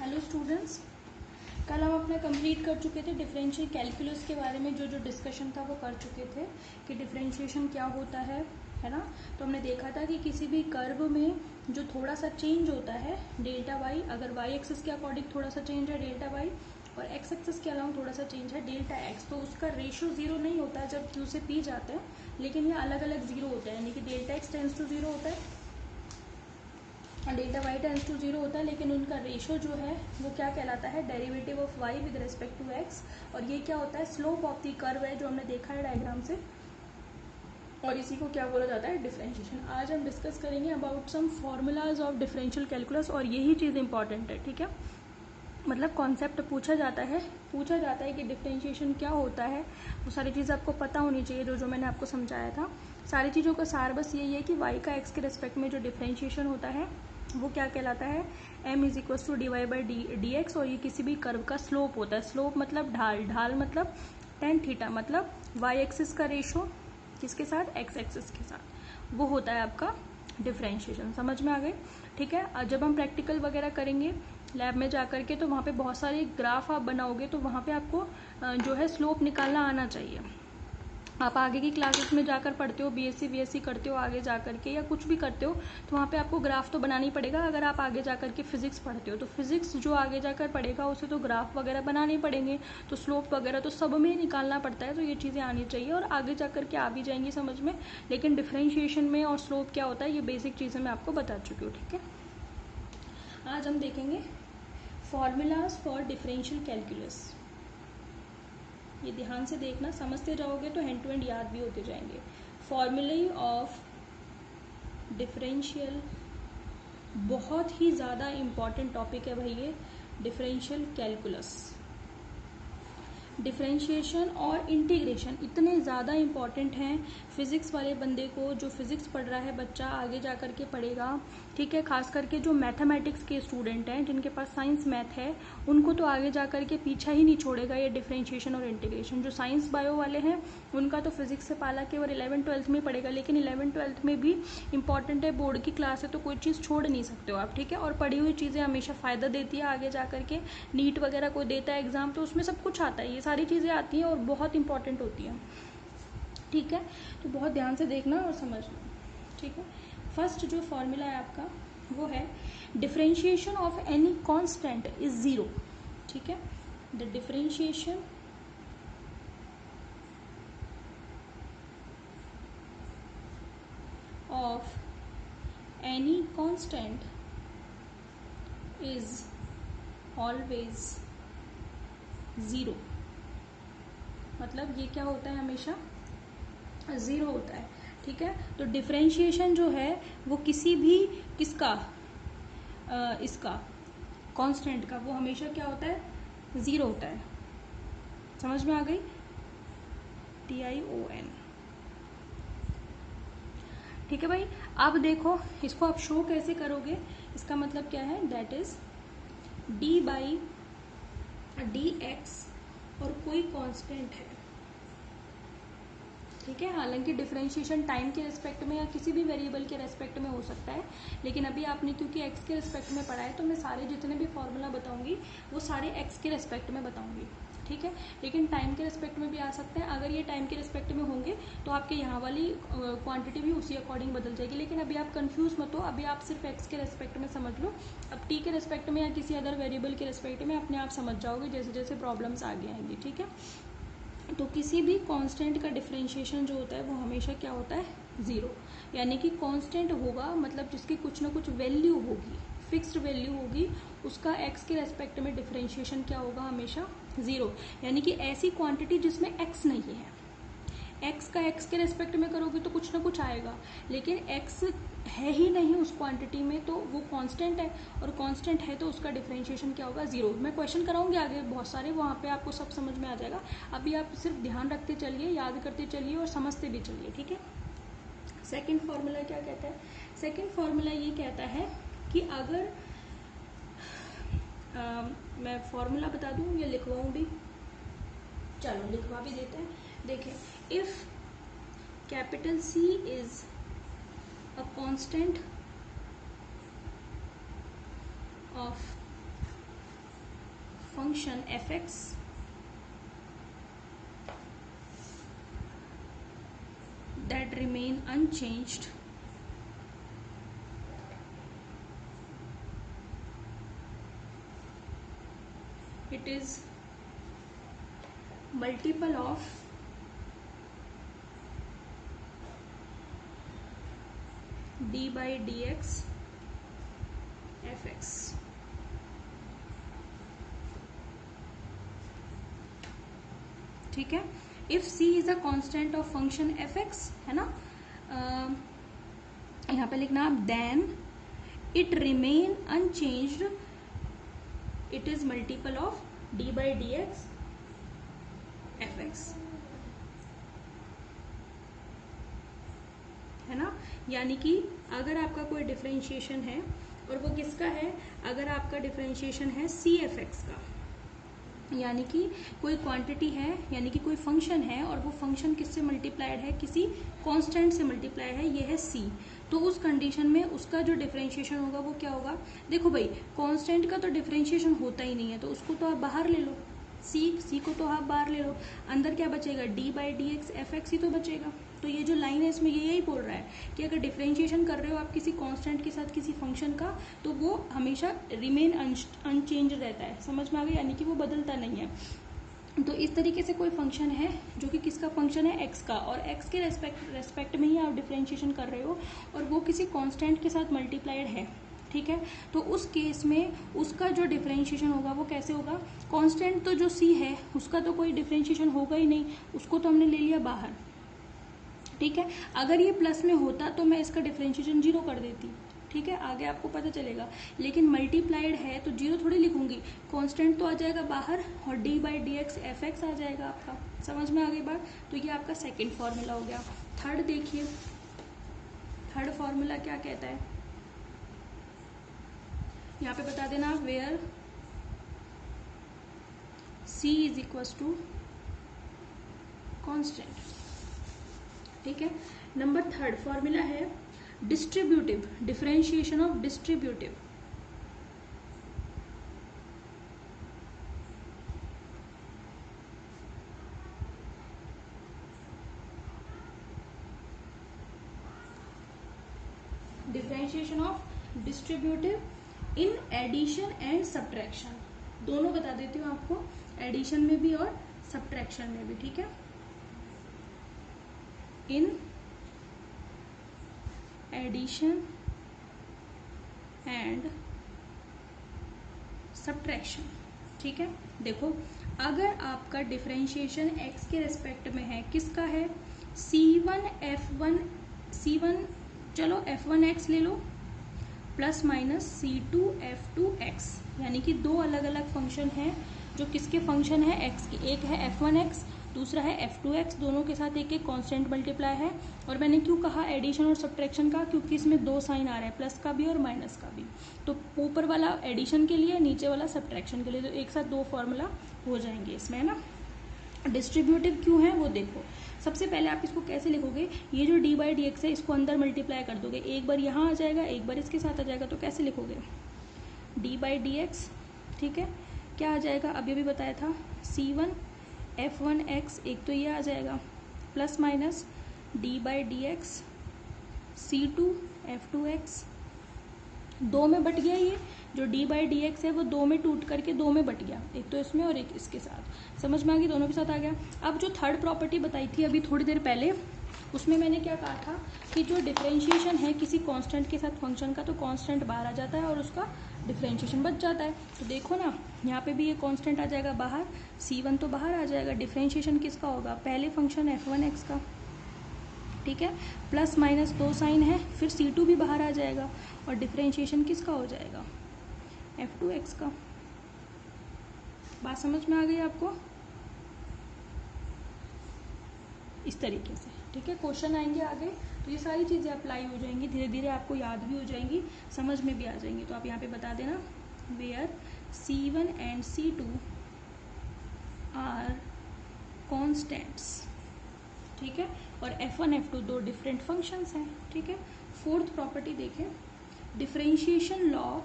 Hello students, कल हम अपना कंप्लीट कर चुके थे डिफरेंशियल कैलकुलस के बारे में। जो डिस्कशन था वो कर चुके थे कि डिफरेंशिएशन क्या होता है ना। तो हमने देखा था कि किसी भी कर्व में जो थोड़ा सा चेंज होता है डेल्टा वाई, अगर वाई एक्सिस के अकॉर्डिंग थोड़ा सा चेंज है डेल्टा वाई और एक्स एक्सिस के अलावा थोड़ा सा चेंज है डेल्टा एक्स, तो उसका रेशियो जीरो नहीं होता है जब क्यू से पी जाता है, लेकिन ये अलग अलग जीरो होता है। यानी कि delta x tends to zero होता है और delta y tends to zero होता है, लेकिन उनका रेशियो जो है वो क्या कहलाता है, derivative of y with respect to x. और ये क्या होता है, स्लोप ऑफ द कर्व है, जो हमने देखा है डायग्राम से, और इसी को क्या बोला जाता है, डिफरेंशिएशन। आज हम डिस्कस करेंगे about some formulas of differential calculus, और यही चीज़ इंपॉर्टेंट है, ठीक है। मतलब कॉन्सेप्ट पूछा जाता है कि डिफरेंशिएशन क्या होता है, वो सारी चीज़ आपको पता होनी चाहिए, जो मैंने आपको समझाया था। सारी चीज़ों का सार बस यही है कि y का x के रिस्पेक्ट में जो डिफरेंशिएशन होता है वो क्या कहलाता है, m is equal to d y by d x. और ये किसी भी कर्व का स्लोप होता है। स्लोप मतलब ढाल, ढाल मतलब टेन थीटा, मतलब y एक्सिस का रेशो किसके साथ, x एक्सिस के साथ, वो होता है आपका डिफरेंशिएशन। समझ में आ गई, ठीक है। जब हम प्रैक्टिकल वगैरह करेंगे लैब में जा करके, तो वहाँ पे बहुत सारे ग्राफ आप बनाओगे, तो वहाँ पे आपको जो है स्लोप निकालना आना चाहिए। आप आगे की क्लासेस में जाकर पढ़ते हो, बीएससी बीएससी करते हो आगे जा करके, या कुछ भी करते हो, तो वहाँ पे आपको ग्राफ तो बनाना ही पड़ेगा। अगर आप आगे जा करके फिजिक्स पढ़ते हो, तो फिजिक्स जो आगे जाकर पढ़ेगा उसे तो ग्राफ वगैरह बनाने ही पड़ेंगे, तो स्लोप वगैरह तो सब में निकालना पड़ता है। तो ये चीज़ें आनी चाहिए और आगे जा करके आ भी जाएंगी समझ में। लेकिन डिफरेंशिएशन में और स्लोप क्या होता है, ये बेसिक चीज़ें मैं आपको बता चुकी हूँ, ठीक है। आज हम देखेंगे फॉर्मूलाज फॉर डिफरेंशियल कैलकुलस। ये ध्यान से देखना, समझते जाओगे तो हैंड टू हैंड याद भी होते जाएंगे। फॉर्मूले ऑफ डिफरेंशियल, बहुत ही ज़्यादा इम्पॉर्टेंट टॉपिक है भाई ये डिफरेंशियल कैलकुलस। डिफरेंशिएशन और इंटीग्रेशन इतने ज़्यादा इम्पॉर्टेंट हैं फिजिक्स वाले बंदे को, जो फिजिक्स पढ़ रहा है बच्चा आगे जा कर के पढ़ेगा, ठीक है। खास करके जो मैथमेटिक्स के स्टूडेंट हैं, जिनके पास साइंस मैथ है, उनको तो आगे जा कर के पीछा ही नहीं छोड़ेगा ये डिफरेंशिएशन और इंटीग्रेशन। जो साइंस बायो वाले हैं उनका तो फिजिक्स से पाला केवल 11th-12th में पड़ेगा, लेकिन 11th-12th में भी इंपॉर्टेंट है, बोर्ड की क्लास है, तो कोई चीज़ छोड़ नहीं सकते हो आप, ठीक है। और पढ़ी हुई चीज़ें हमेशा फ़ायदा देती है आगे जा करके। नीट वगैरह कोई देता है एग्जाम, तो उसमें सब कुछ आता है, ये सारी चीज़ें आती हैं और बहुत इंपॉर्टेंट होती हैं, ठीक है। तो बहुत ध्यान से देखना और समझना, ठीक है। फर्स्ट जो फॉर्मूला है आपका वो है differentiation of any constant is zero, ठीक है। The differentiation of any constant is always zero. मतलब ये क्या होता है, हमेशा जीरो होता है, ठीक है। तो डिफरेंशिएशन जो है वो किसी भी किसका, इसका कांस्टेंट का, वो हमेशा क्या होता है, जीरो होता है। समझ में आ गई, TION, ठीक है भाई। अब देखो इसको आप शो कैसे करोगे, इसका मतलब क्या है, that is d by d x और कोई कांस्टेंट है, ठीक है। हालांकि डिफरेंशिएशन टाइम के रिस्पेक्ट में या किसी भी वेरिएबल के रिस्पेक्ट में हो सकता है, लेकिन अभी आपने क्योंकि एक्स के रिस्पेक्ट में पढ़ा है, तो मैं सारे जितने भी फॉर्मूला बताऊंगी वो सारे एक्स के रिस्पेक्ट में बताऊंगी, ठीक है। लेकिन टाइम के रिस्पेक्ट में भी आ सकते हैं। अगर ये टाइम के रिस्पेक्ट में होंगे तो आपके यहाँ वाली क्वांटिटी भी उसी अकॉर्डिंग बदल जाएगी। लेकिन अभी आप कंफ्यूज मत हो, अभी आप सिर्फ एक्स के रिस्पेक्ट में समझ लो। अब टी के रिस्पेक्ट में या किसी अदर वेरिएबल के रिस्पेक्ट में अपने आप समझ जाओगे जैसे जैसे प्रॉब्लम्स आगे आएंगी, ठीक है। तो किसी भी कांस्टेंट का डिफरेंशिएशन जो होता है वो हमेशा क्या होता है, जीरो। यानी कि कांस्टेंट होगा मतलब जिसकी कुछ ना कुछ वैल्यू होगी, फिक्स्ड वैल्यू होगी, उसका एक्स के रेस्पेक्ट में डिफरेंशिएशन क्या होगा, हमेशा जीरो। यानी कि ऐसी क्वांटिटी जिसमें एक्स नहीं है, एक्स का एक्स के रेस्पेक्ट में करोगे तो कुछ ना कुछ आएगा, लेकिन एक्स है ही नहीं उस क्वांटिटी में, तो वो कांस्टेंट है, और कांस्टेंट है तो उसका डिफरेंशिएशन क्या होगा, जीरो। मैं क्वेश्चन कराऊंगी आगे बहुत सारे, वहां पे आपको सब समझ में आ जाएगा। अभी आप सिर्फ ध्यान रखते चलिए, याद करते चलिए और समझते भी चलिए, ठीक है। सेकेंड फॉर्मूला क्या कहता है, सेकेंड फॉर्मूला ये कहता है कि अगर मैं फॉर्मूला बता दूं या लिखवाऊं भी, चलो लिखवा भी देते हैं। देखिए, if capital C is a constant of function f x that remain unchanged it is multiple of d by dx fx। ठीक है, if c is a constant of function f x, है ना, यहाँ पे लिखना आप then it remain unchanged, it is multiple of d by d x f x, है ना। यानी कि अगर आपका कोई डिफरेंशिएशन है और वो किसका है, अगर आपका डिफरेंशिएशन है सी एफ एक्स का, यानी कि कोई क्वांटिटी है, यानी कि कोई फंक्शन है और वो फंक्शन किससे मल्टीप्लाइड है, किसी कांस्टेंट से मल्टीप्लाइड है, ये है सी, तो उस कंडीशन में उसका जो डिफरेंशिएशन होगा वो क्या होगा। देखो भाई, कांस्टेंट का तो डिफरेंशिएशन होता ही नहीं है, तो उसको तो आप बाहर ले लो, सी को तो आप बाहर ले लो, अंदर क्या बचेगा, d by d x f x ही तो बचेगा। तो ये जो लाइन है इसमें ये यही बोल रहा है कि अगर डिफरेंशिएशन कर रहे हो आप किसी कांस्टेंट के साथ किसी फंक्शन का, तो वो हमेशा रिमेन अनचेंज रहता है, समझ में आ गया, यानी कि वो बदलता नहीं है। तो इस तरीके से कोई फंक्शन है जो कि किसका फंक्शन है, एक्स का, और एक्स के रेस्पेक्ट में ही आप डिफरेंशिएशन कर रहे हो और वो किसी कांस्टेंट के साथ मल्टीप्लाइड है, ठीक है, तो उस केस में उसका जो डिफरेंशिएशन होगा वो कैसे होगा, कांस्टेंट तो जो सी है उसका तो कोई डिफरेंशिएशन होगा ही नहीं, उसको तो हमने ले लिया बाहर, ठीक है। अगर ये प्लस में होता तो मैं इसका डिफरेंशिएशन 0 कर देती, ठीक है, आगे आपको पता चलेगा, लेकिन मल्टीप्लाइड है तो 0 थोड़ी लिखूंगी, कांस्टेंट तो आ जाएगा बाहर और d by d x f x आ जाएगा आपका, समझ में आ गई बात। तो ये आपका सेकेंड फॉर्मूला हो गया। थर्ड देखिए, थर्ड फॉर्मूला क्या कहता है, यहाँ पे बता देना आप, where c is equal to constant, ठीक है। नंबर थर्ड फॉर्मूला है distributive, differentiation of distributive, differentiation of distributive in addition and subtraction, दोनों बता देती हूँ आपको, एडिशन में भी और सब्ट्रैक्शन में भी, ठीक है। इन एडिशन एंड सब्ट्रैक्शन, ठीक है। देखो, अगर आपका डिफरेंशिएशन x के रेस्पेक्ट में है, किसका है, c1 f1, c1 चलो f1x ले लो प्लस माइनस c2 f2x, यानी कि दो अलग अलग फंक्शन हैं जो किसके फंक्शन है, x की, एक है f1x दूसरा है f2x, दोनों के साथ एक एक कांस्टेंट मल्टीप्लाई है। और मैंने क्यों कहा एडिशन और सब्ट्रैक्शन का, क्योंकि इसमें दो साइन आ रहा है, प्लस का भी और माइनस का भी, तो ऊपर वाला एडिशन के लिए, नीचे वाला सब्ट्रैक्शन के लिए, तो एक साथ दो फॉर्मूला हो जाएंगे इसमें, है ना। डिस्ट्रीब्यूटिव क्यों है वो देखो, सबसे पहले आप इसको कैसे लिखोगे, ये जो डी बाई डी एक्स है इसको अंदर मल्टीप्लाई कर दोगे, एक बार यहाँ आ जाएगा एक बार इसके साथ आ जाएगा, तो कैसे लिखोगे, डी बाई डी एक्स, ठीक है, क्या आ जाएगा, अभी भी बताया था, c1 f1x, एक तो ये आ जाएगा, plus minus D by d x c2 f2x, दो में बट गया, ये जो d बाई डी एक्स है वो दो में टूट करके दो में बट गया, एक तो इसमें और एक इसके साथ, समझ में आ गई, दोनों के साथ आ गया। अब जो थर्ड प्रॉपर्टी बताई थी अभी थोड़ी देर पहले, उसमें मैंने क्या कहा था कि जो डिफरेंशिएशन है किसी कांस्टेंट के साथ फंक्शन का, तो कांस्टेंट बाहर आ जाता है और उसका डिफरेंशिएशन बच जाता है। तो देखो ना, यहाँ पे भी ये कांस्टेंट आ जाएगा बाहर, c1 तो बाहर आ जाएगा, डिफरेंशिएशन किसका होगा, पहले फंक्शन f1x का, ठीक है, प्लस माइनस दो साइन है, फिर c2 भी बाहर आ जाएगा और डिफरेंशिएशन किसका हो जाएगा, f2x का। बात समझ में आ गई आपको, इस तरीके से, ठीक है। क्वेश्चन आएंगे आगे तो ये सारी चीज़ें अप्लाई हो जाएंगी, धीरे धीरे आपको याद भी हो जाएंगी, समझ में भी आ जाएंगी। तो आप यहाँ पे बता देना, where c1 and c2 are constants, ठीक है, और f1 f2 दो डिफरेंट फंक्शंस हैं, ठीक है। फोर्थ प्रॉपर्टी देखें, differentiation law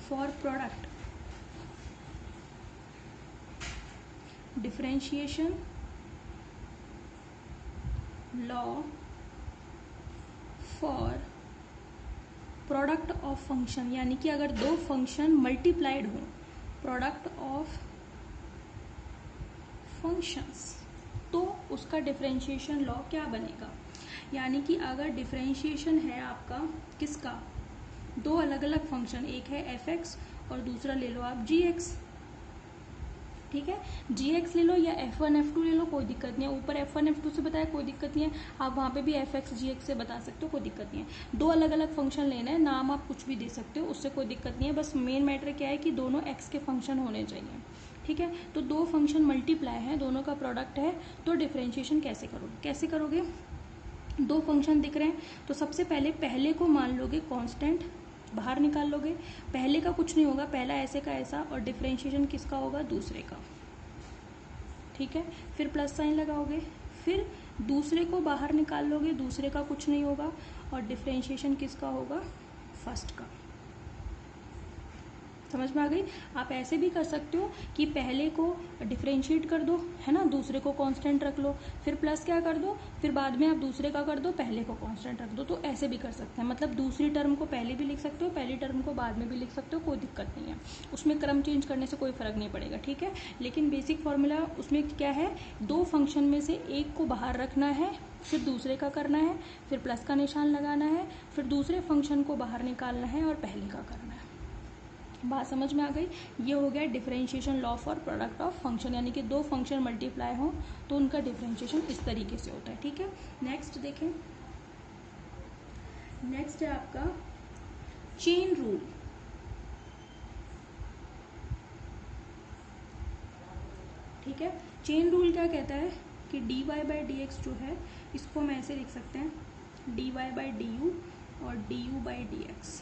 for product, differentiation law for product of function, यानी कि अगर दो फंक्शन मल्टीप्लाइड हो, प्रोडक्ट ऑफ फंक्शंस, तो उसका डिफरेंशिएशन लॉ क्या बनेगा। यानी कि अगर डिफरेंशिएशन है आपका किसका, दो अलग अलग फंक्शन, एक है fx और दूसरा ले लो आप gx, ठीक है, gx ले लो या f1 f2 ले लो, कोई दिक्कत नहीं है। ऊपर f1 f2 से बताया, कोई दिक्कत नहीं है, आप वहाँ पे भी fx gx से बता सकते हो, कोई दिक्कत नहीं है। दो अलग अलग फंक्शन लेना है, नाम आप कुछ भी दे सकते हो, उससे कोई दिक्कत नहीं है। बस मेन मैटर क्या है कि दोनों x के फंक्शन होने चाहिए, ठीक है। तो दो फंक्शन मल्टीप्लाई है, दोनों का प्रोडक्ट है, तो डिफरेंशिएशन कैसे करोगे, कैसे करोगे। दो फंक्शन दिख रहे हैं तो सबसे पहले को मान लोगे कांस्टेंट, बाहर निकाल लोगे, पहले का कुछ नहीं होगा, पहला ऐसे का ऐसा, और डिफरेंशिएशन किसका होगा, दूसरे का, ठीक है। फिर प्लस साइन लगाओगे, फिर दूसरे को बाहर निकाल लोगे, दूसरे का कुछ नहीं होगा, और डिफरेंशिएशन किसका होगा, फर्स्ट का। समझ में आ गई। आप ऐसे भी कर सकते हो कि पहले को डिफरेंशिएट कर दो, है ना, दूसरे को कांस्टेंट रख लो, फिर प्लस क्या कर दो, फिर बाद में आप दूसरे का कर दो, पहले को कांस्टेंट रख दो। तो ऐसे भी कर सकते हैं, मतलब दूसरी टर्म को पहले भी लिख सकते हो, पहली टर्म को बाद में भी लिख सकते हो, कोई दिक्कत नहीं है, उसमें क्रम चेंज करने से कोई फर्क नहीं पड़ेगा, ठीक है। लेकिन बेसिक फॉर्मूला उसमें क्या है, दो फंक्शन में से एक को बाहर रखना है, फिर दूसरे का करना है, फिर प्लस का निशान लगाना है, फिर दूसरे फंक्शन को बाहर निकालना है और पहले का करना है। बात समझ में आ गई। ये हो गया differentiation law for product of function, यानी कि दो फंक्शन मल्टीप्लाई हो तो उनका डिफरेंशिएशन इस तरीके से होता है, ठीक है। नेक्स्ट देखें, नेक्स्ट है आपका चेन रूल। ठीक है, चेन रूल क्या कहता है कि dy बाई डी एक्स जो है इसको हम ऐसे लिख सकते हैं, dy बाई डी यू और du by d x.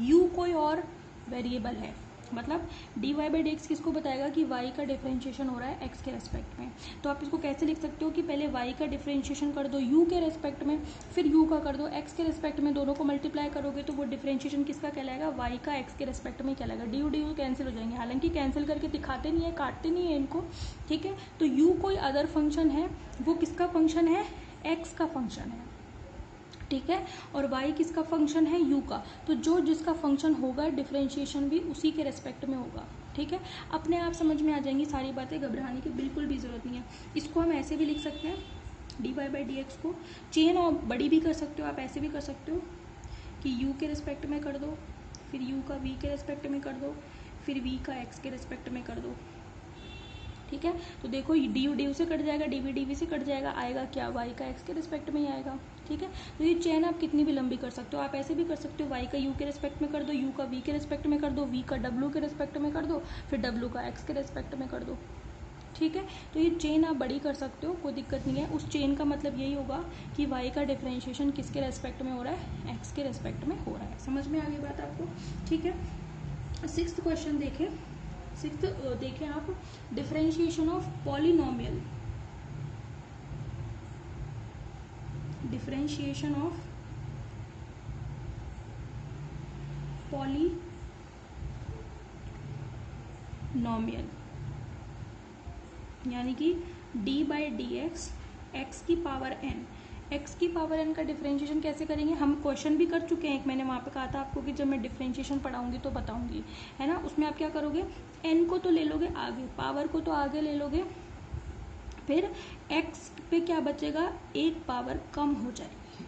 u कोई और वेरिएबल है, मतलब dy बाई डी एक्स किसको बताएगा कि y का डिफरेंशिएशन हो रहा है x के रेस्पेक्ट में। तो आप इसको कैसे लिख सकते हो कि पहले y का डिफरेंशिएशन कर दो u के रेस्पेक्ट में, फिर u का कर दो x के रेस्पेक्ट में, दोनों को मल्टीप्लाई करोगे तो वो डिफरेंशिएशन किसका कहलाएगा, y का x के रेस्पेक्ट में कहलाएगा। du कैंसिल हो जाएंगे, हालांकि कैंसिल करके दिखाते नहीं है, काटते नहीं है इनको, ठीक है। तो u कोई अदर फंक्शन है, वो किसका फंक्शन है, x का फंक्शन है, ठीक है, और y किसका फंक्शन है, u का। तो जो जिसका फंक्शन होगा डिफरेंशिएशन भी उसी के रेस्पेक्ट में होगा, ठीक है। अपने आप समझ में आ जाएंगी सारी बातें, घबराने की बिल्कुल भी जरूरत नहीं है। इसको हम ऐसे भी लिख सकते हैं, dy बाई डी एक्स को चेन और बड़ी भी कर सकते हो, आप ऐसे भी कर सकते हो कि u के रेस्पेक्ट में कर दो, फिर u का v के रेस्पेक्ट में कर दो, फिर v का x के रेस्पेक्ट में कर दो, ठीक है। तो देखो डी से कट जाएगा, डी से कट जाएगा, आएगा क्या, y का x के रेस्पेक्ट में ही आएगा, ठीक है। तो ये चेन आप कितनी भी लंबी कर सकते हो, आप ऐसे भी कर सकते हो, y का u के रेस्पेक्ट में कर दो, u का v के रेस्पेक्ट में कर दो, v का w के रेस्पेक्ट में कर दो, फिर w का x के रेस्पेक्ट में कर दो, ठीक है। तो ये चेन आप बड़ी कर सकते हो, कोई दिक्कत नहीं है। उस चेन का मतलब यही होगा कि y का डिफरेंशिएशन किसके रेस्पेक्ट में हो रहा है, x के रेस्पेक्ट में हो रहा है। समझ में आ गई बात आपको, ठीक है। 6th क्वेश्चन देखें, 6th देखें आप, differentiation of polynomial, differentiation of polynomial, यानी कि D by d x, x की पावर एन, एक्स की पावर एन का डिफरेंशिएशन कैसे करेंगे। हम क्वेश्चन भी कर चुके हैं एक, मैंने वहाँ पे कहा था आपको कि जब मैं डिफरेंशिएशन पढ़ाऊंगी तो बताऊंगी, है ना। उसमें आप क्या करोगे, एन को तो ले लोगे आगे, पावर को तो आगे ले लोगे, फिर एक्स पे क्या बचेगा, एक पावर कम हो जाएगी,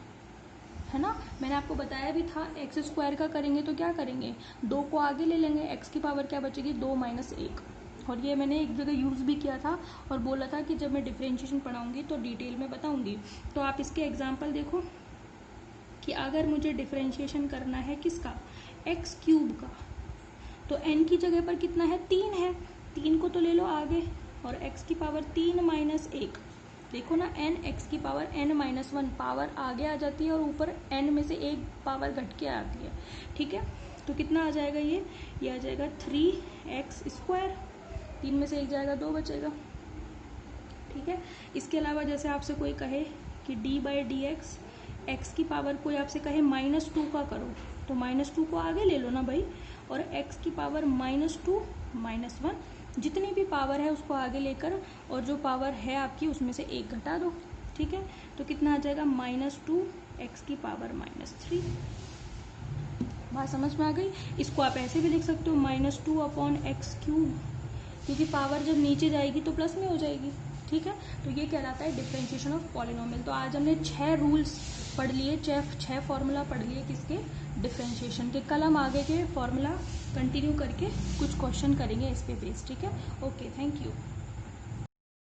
है ना। मैंने आपको बताया भी था, एक्स स्क्वायर का करेंगे तो क्या करेंगे, दो को आगे ले लेंगे, एक्स की पावर क्या बचेगी, 2 माइनस 1। और ये मैंने एक जगह यूज़ भी किया था और बोला था कि जब मैं डिफरेंशिएशन पढ़ाऊंगी तो डिटेल में बताऊंगी। तो आप इसके एग्जाम्पल देखो कि अगर मुझे डिफरेंशिएशन करना है किसका, एक्स क्यूब का, तो एन की जगह पर कितना है, 3 है, 3 को तो ले लो आगे, और एक्स की पावर 3 माइनस 1, देखो ना, एन एक्स की पावर एन माइनस 1, पावर आगे आ जाती है और ऊपर एन में से एक पावर घट के आती है, ठीक है। तो कितना आ जाएगा ये आ जाएगा 3x स्क्वायर, 3 में से 1 जाएगा, 2 बचेगा, ठीक है। इसके अलावा जैसे आपसे कोई कहे कि D by d x, x की पावर कोई आपसे कहे -2 का करो, तो -2 को आगे ले लो ना भाई, और x की पावर -2 -1, जितनी भी पावर है उसको आगे लेकर और जो पावर है आपकी उसमें से 1 घटा दो, ठीक है। तो कितना आ जाएगा -2x की पावर -3। बात समझ में आ गई। इसको आप ऐसे भी लिख सकते हो -2/x³, क्योंकि पावर जब नीचे जाएगी तो प्लस में हो जाएगी, ठीक है। तो ये कहलाता है डिफरेंशिएशन ऑफ पॉलिनोमियल। तो आज हमने 6 रूल्स पढ़ लिए, 6 फॉर्मूला पढ़ लिए किसके, डिफरेंशिएशन के। कल हम आगे के फॉर्मूला कंटिन्यू करके कुछ क्वेश्चन करेंगे इस पे बेस, ठीक है। Okay, thank you.